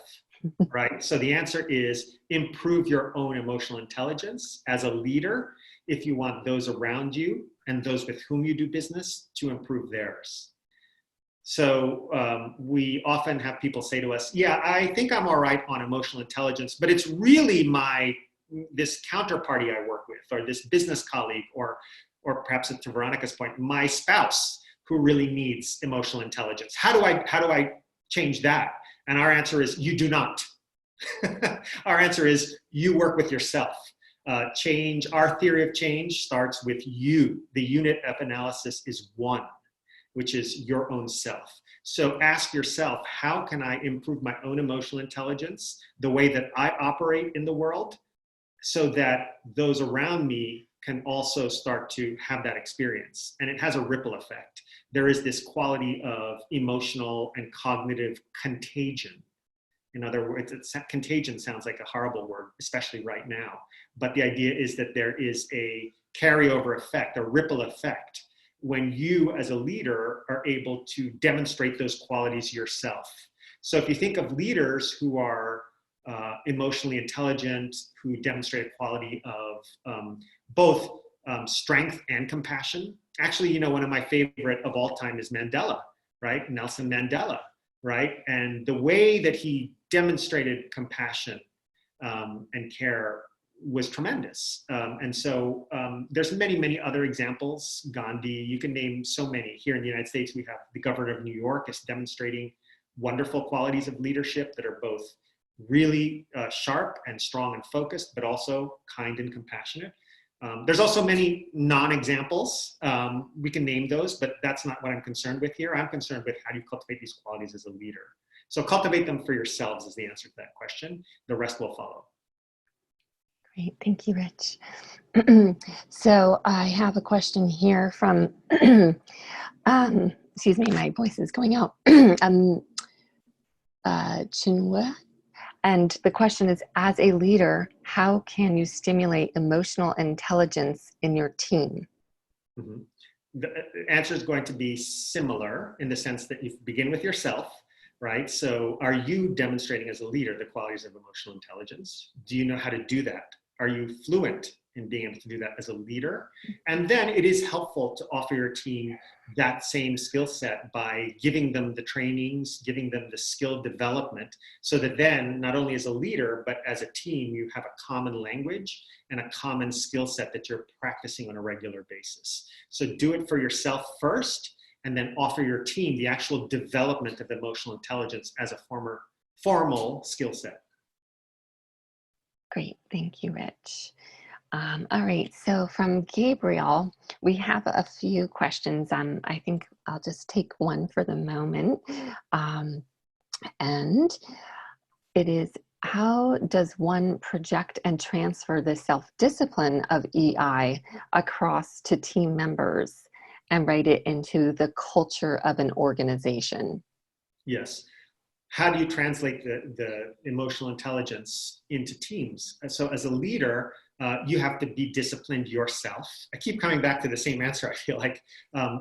Speaker 3: right? So the answer is improve your own emotional intelligence as a leader if you want those around you and those with whom you do business to improve theirs. So we often have people say to us, yeah, I think I'm all right on emotional intelligence, but it's really this counterparty I work with, or this business colleague, or perhaps to Veronica's point, my spouse who really needs emotional intelligence. How do I change that? And our answer is, you do not. Our answer is, you work with yourself. Change, our theory of change starts with you. The unit of analysis is 1, which is your own self. So ask yourself, how can I improve my own emotional intelligence, the way that I operate in the world, so that those around me can also start to have that experience? And it has a ripple effect. There is this quality of emotional and cognitive contagion. In other words, contagion sounds like a horrible word, especially right now. But the idea is that there is a carryover effect, a ripple effect, when you as a leader are able to demonstrate those qualities yourself. So if you think of leaders who are emotionally intelligent, who demonstrate a quality of both strength and compassion. Actually, one of my favorite of all time is Mandela, right? Nelson Mandela, right? And the way that he demonstrated compassion and care was tremendous. And so there's many, many other examples. Gandhi, you can name so many. Here in the United States, we have the governor of New York is demonstrating wonderful qualities of leadership that are both really sharp and strong and focused, but also kind and compassionate. There's also many non-examples. We can name those, but that's not what I'm concerned with here. I'm concerned with how do you cultivate these qualities as a leader. So cultivate them for yourselves is the answer to that question. The rest will follow.
Speaker 4: Great, thank you, Rich. So I have a question here from, excuse me, my voice is going out, Chinwe. And the question is, as a leader, how can you stimulate emotional intelligence in your team?
Speaker 3: Mm-hmm. The answer is going to be similar in the sense that you begin with yourself, right? So are you demonstrating as a leader the qualities of emotional intelligence? Do you know how to do that? Are you fluent in being able to do that as a leader? And then it is helpful to offer your team that same skill set by giving them the trainings, giving them the skill development, so that then not only as a leader, but as a team, you have a common language and a common skill set that you're practicing on a regular basis. So do it for yourself first, and then offer your team the actual development of emotional intelligence as a formal skill set.
Speaker 4: Great, thank you, Rich. All right, so from Gabriel, we have a few questions. I think I'll just take one for the moment. And it is, how does one project and transfer the self-discipline of EI across to team members and write it into the culture of an organization?
Speaker 3: Yes. How do you translate the emotional intelligence into teams? And so as a leader, you have to be disciplined yourself. I keep coming back to the same answer, I feel like,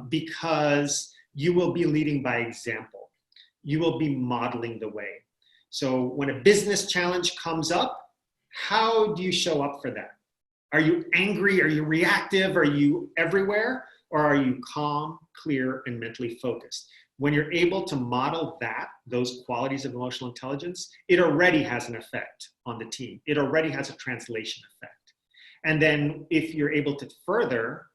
Speaker 3: because you will be leading by example. You will be modeling the way. So when a business challenge comes up, how do you show up for that? Are you angry? Are you reactive? Are you everywhere? Or are you calm, clear, and mentally focused? When you're able to model those qualities of emotional intelligence, it already has an effect on the team. It already has a translation effect. And then if you're able to further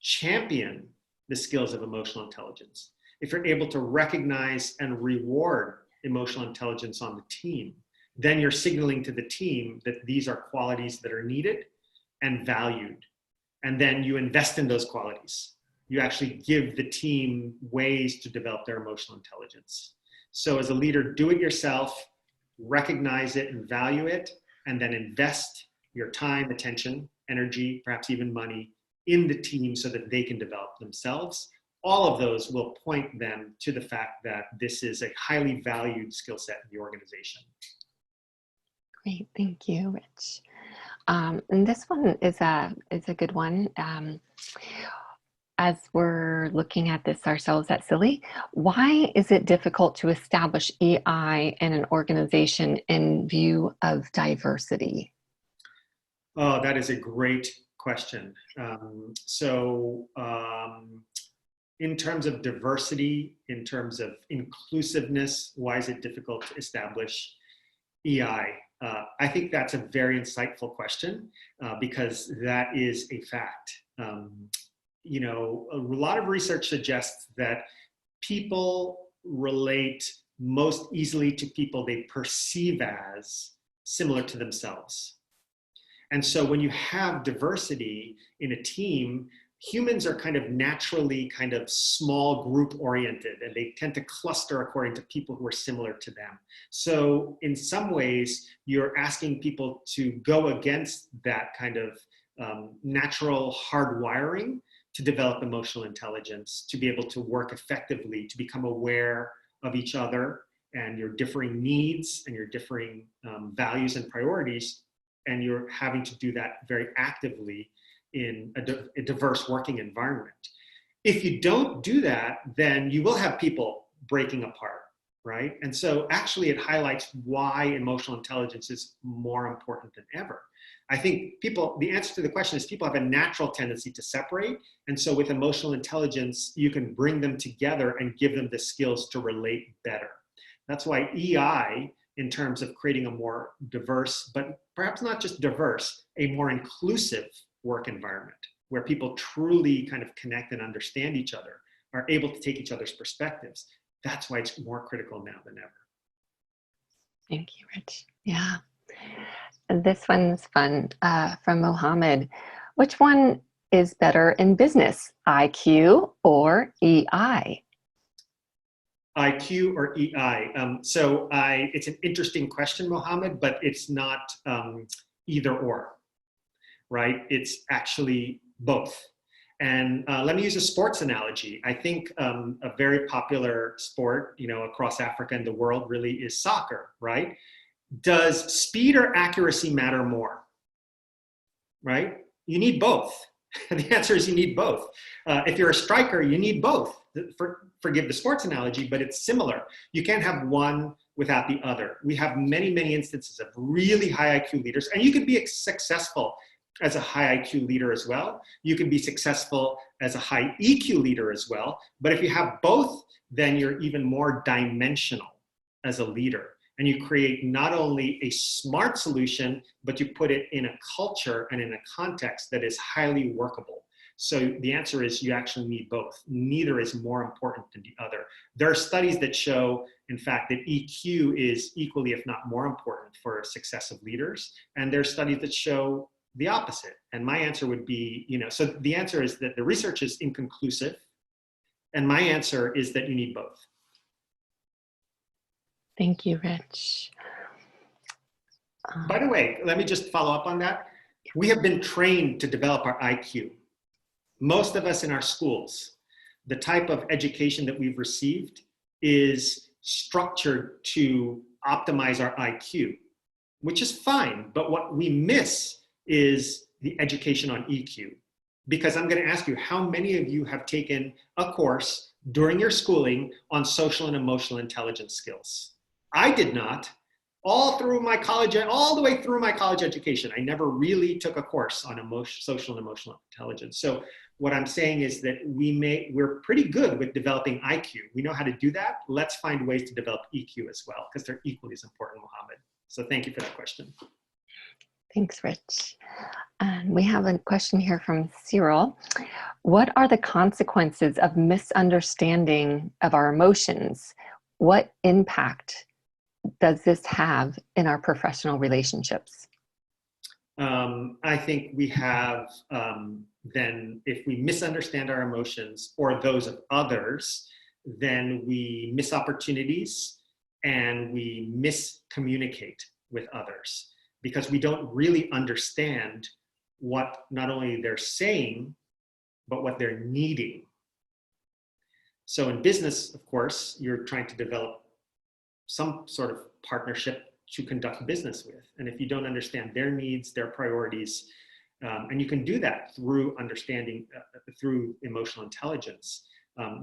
Speaker 3: champion the skills of emotional intelligence, if you're able to recognize and reward emotional intelligence on the team, then you're signaling to the team that these are qualities that are needed and valued. And then you invest in those qualities. You actually give the team ways to develop their emotional intelligence. So as a leader, do it yourself, recognize it and value it, and then invest your time, attention, energy, perhaps even money in the team so that they can develop themselves. All of those will point them to the fact that this is a highly valued skill set in the organization.
Speaker 4: Great, thank you, Rich. And this one is a good one. As we're looking at this ourselves at Silly, why is it difficult to establish EI in an organization in view of diversity?
Speaker 3: Oh, that is a great question. In terms of diversity, in terms of inclusiveness, why is it difficult to establish EI? I think that's a very insightful question because that is a fact. You know, a lot of research suggests that people relate most easily to people they perceive as similar to themselves. And so when you have diversity in a team, humans are kind of naturally kind of small group oriented, and they tend to cluster according to people who are similar to them. So in some ways, you're asking people to go against that kind of natural hardwiring to develop emotional intelligence, to be able to work effectively, to become aware of each other and your differing needs and your differing values and priorities. And you're having to do that very actively in a diverse working environment. If you don't do that, then you will have people breaking apart, right? And so actually it highlights why emotional intelligence is more important than ever. I think the answer to the question is people have a natural tendency to separate. And so with emotional intelligence, you can bring them together and give them the skills to relate better. That's why EI, in terms of creating a more diverse, but perhaps not just diverse, a more inclusive work environment where people truly kind of connect and understand each other, are able to take each other's perspectives. That's why it's more critical now than ever.
Speaker 4: Thank you, Rich. Yeah. This one's fun from Mohammed. Which one is better in business, IQ or EI?
Speaker 3: IQ or EI? It's an interesting question, Mohammed, but it's not either or, right? It's actually both. And let me use a sports analogy. I think a very popular sport, you know, across Africa and the world really is soccer, right? Does speed or accuracy matter more, right? You need both. The answer is you need both. If you're a striker, you need both. Forgive the sports analogy, but it's similar. You can't have one without the other. We have many, many instances of really high IQ leaders, and you can be successful as a high IQ leader as well. You can be successful as a high EQ leader as well. But if you have both, then you're even more dimensional as a leader. And you create not only a smart solution, but you put it in a culture and in a context that is highly workable. So the answer is you actually need both. Neither is more important than the other. There are studies that show, in fact, that EQ is equally, if not more important for success of leaders. And there are studies that show the opposite. And my answer would be, so the answer is that the research is inconclusive. And my answer is that you need both.
Speaker 4: Thank you, Rich.
Speaker 3: By the way, let me just follow up on that. We have been trained to develop our IQ. Most of us in our schools, the type of education that we've received is structured to optimize our IQ, which is fine. But what we miss is the education on EQ. Because I'm going to ask you, how many of you have taken a course during your schooling on social and emotional intelligence skills? I did not. All the way through my college education, I never really took a course on social and emotional intelligence. So what I'm saying is that we're pretty good with developing IQ. We know how to do that. Let's find ways to develop EQ as well, because they're equally as important, Mohammed. So thank you for that question.
Speaker 4: Thanks, Rich. And we have a question here from Cyril. What are the consequences of misunderstanding of our emotions? What impact does this have in our professional relationships?
Speaker 3: I think we have, then if we misunderstand our emotions or those of others, then we miss opportunities and we miscommunicate with others because we don't really understand what not only they're saying, but what they're needing. So in business, of course, you're trying to develop some sort of partnership to conduct business with. And if you don't understand their needs, their priorities, and you can do that through understanding, through emotional intelligence,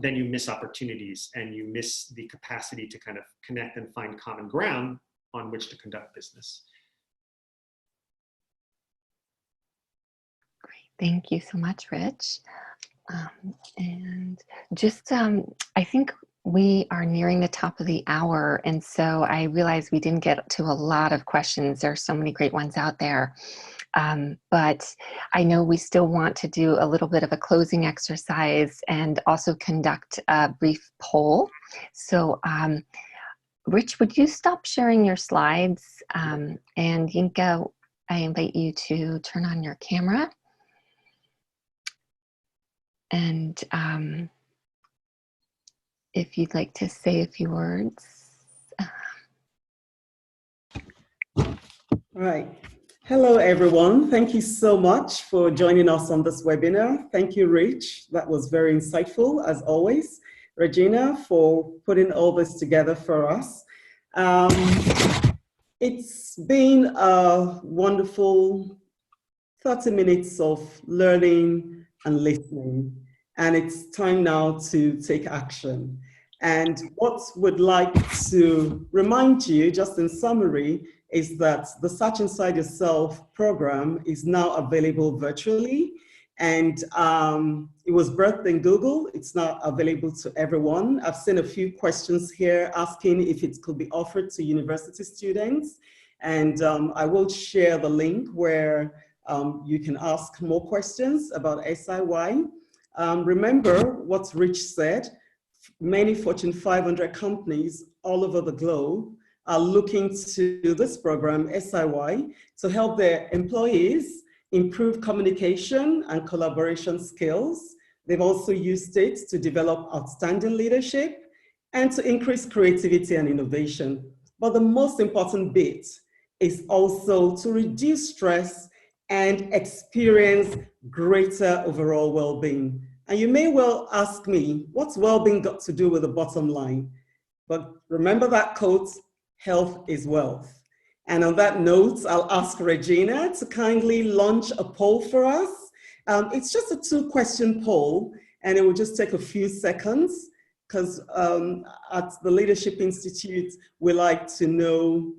Speaker 3: then you miss opportunities and you miss the capacity to kind of connect and find common ground on which to conduct business.
Speaker 4: Great, thank you so much, Rich. And just, I think we are nearing the top of the hour, and so I realize we didn't get to a lot of questions. There are so many great ones out there. But I know we still want to do a little bit of a closing exercise and also conduct a brief poll. So Rich, would you stop sharing your slides? And Yinka, I invite you to turn on your camera. And if you'd like to say a few words.
Speaker 5: All right. Hello, everyone. Thank you so much for joining us on this webinar. Thank you, Rich. That was very insightful, as always. Regina, for putting all this together for us. It's been a wonderful 30 minutes of learning and listening, and it's time now to take action. And what we'd like to remind you, just in summary, is that the Search Inside Yourself program is now available virtually. And it was birthed in Google. It's now available to everyone. I've seen a few questions here asking if it could be offered to university students. And I will share the link where you can ask more questions about SIY. Remember what Rich said, many Fortune 500 companies all over the globe are looking to this program, SIY, to help their employees improve communication and collaboration skills. They've also used it to develop outstanding leadership and to increase creativity and innovation. But the most important bit is also to reduce stress and experience greater overall well-being. And you may well ask me, what's well-being got to do with the bottom line? But remember that quote, health is wealth. And on that note, I'll ask Regina to kindly launch a poll for us. It's just a 2-question poll, and it will just take a few seconds, because at the Leadership Institute, we like to know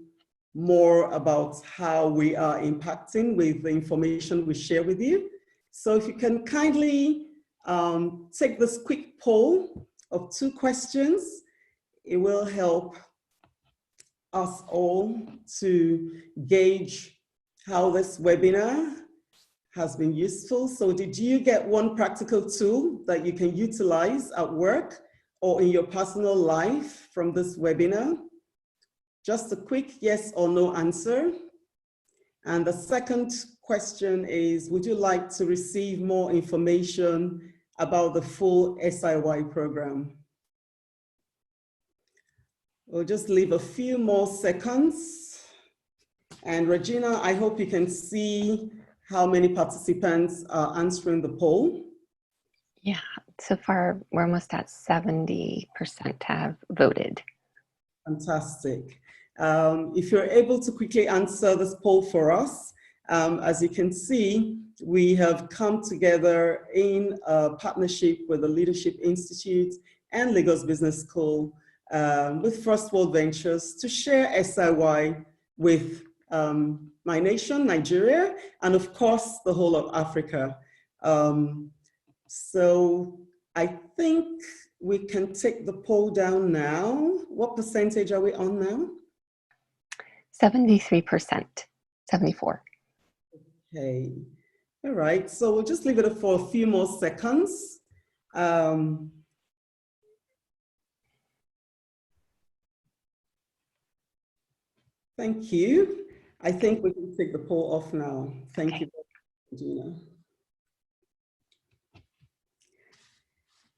Speaker 5: more about how we are impacting with the information we share with you. So if you can kindly take this quick poll of 2 questions, it will help us all to gauge how this webinar has been useful. So did you get one practical tool that you can utilize at work or in your personal life from this webinar? Just a quick yes or no answer. And the second question is, would you like to receive more information about the full SIY program? We'll just leave a few more seconds. And Regina, I hope you can see how many participants are answering the poll.
Speaker 4: Yeah, so far we're almost at 70% have voted.
Speaker 5: Fantastic. If you're able to quickly answer this poll for us, as you can see, we have come together in a partnership with the Leadership Institute and Lagos Business School with First World Ventures to share SIY with my nation, Nigeria, and of course, the whole of Africa. So I think we can take the poll down now. What percentage are we on now?
Speaker 4: 73%, 74.
Speaker 5: Okay, all right. So we'll just leave it for a few more seconds. Thank you. I think we can take the poll off now. Thank you, Gina.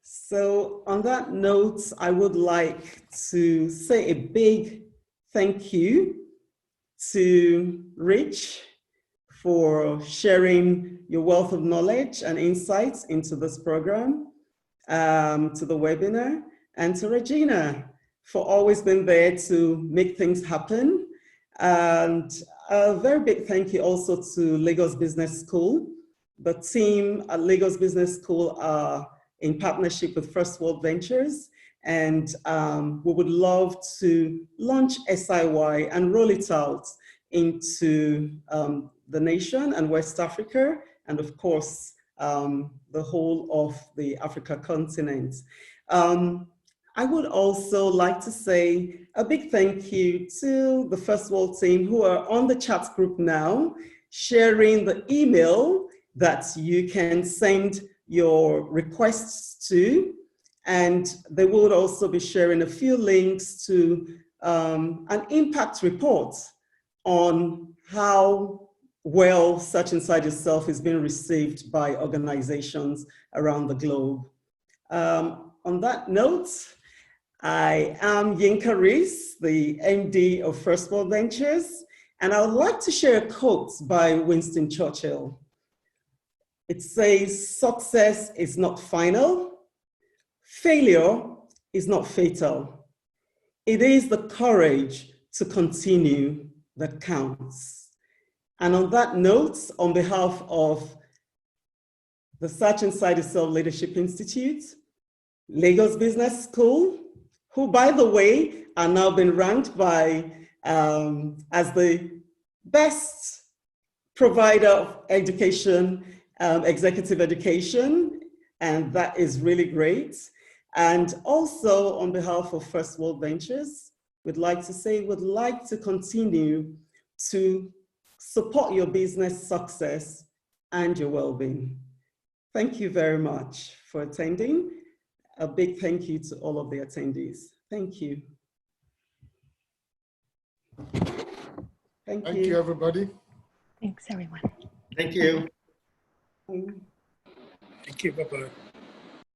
Speaker 5: So on that note, I would like to say a big thank you to Rich for sharing your wealth of knowledge and insights into this program, to the webinar, and to Regina for always being there to make things happen. And a very big thank you also to Lagos Business School. The team at Lagos Business School are in partnership with First World Ventures, and we would love to launch SIY and roll it out into the nation and West Africa, and of course, the whole of the Africa continent. I would also like to say a big thank you to the First World team who are on the chat group now, sharing the email that you can send your requests to, and they would also be sharing a few links to an impact report on how well Search Inside Yourself is being received by organizations around the globe. On that note, I am Yinka Rees, the MD of First World Ventures, and I would like to share a quote by Winston Churchill. It says, "Success is not final. Failure is not fatal. It is the courage to continue that counts." And on that note, on behalf of the Search Inside Yourself Leadership Institute, Lagos Business School, who, by the way, are now being ranked by as the best provider of education, executive education, and that is really great. And also on behalf of First World Ventures, we'd like to say we'd like to continue to support your business success and your well-being. Thank you very much for attending. A big thank you to all of the attendees. Thank you.
Speaker 1: Thank you, everybody.
Speaker 4: Thanks, everyone.
Speaker 3: Thank you.
Speaker 2: Thank you. Bye-bye.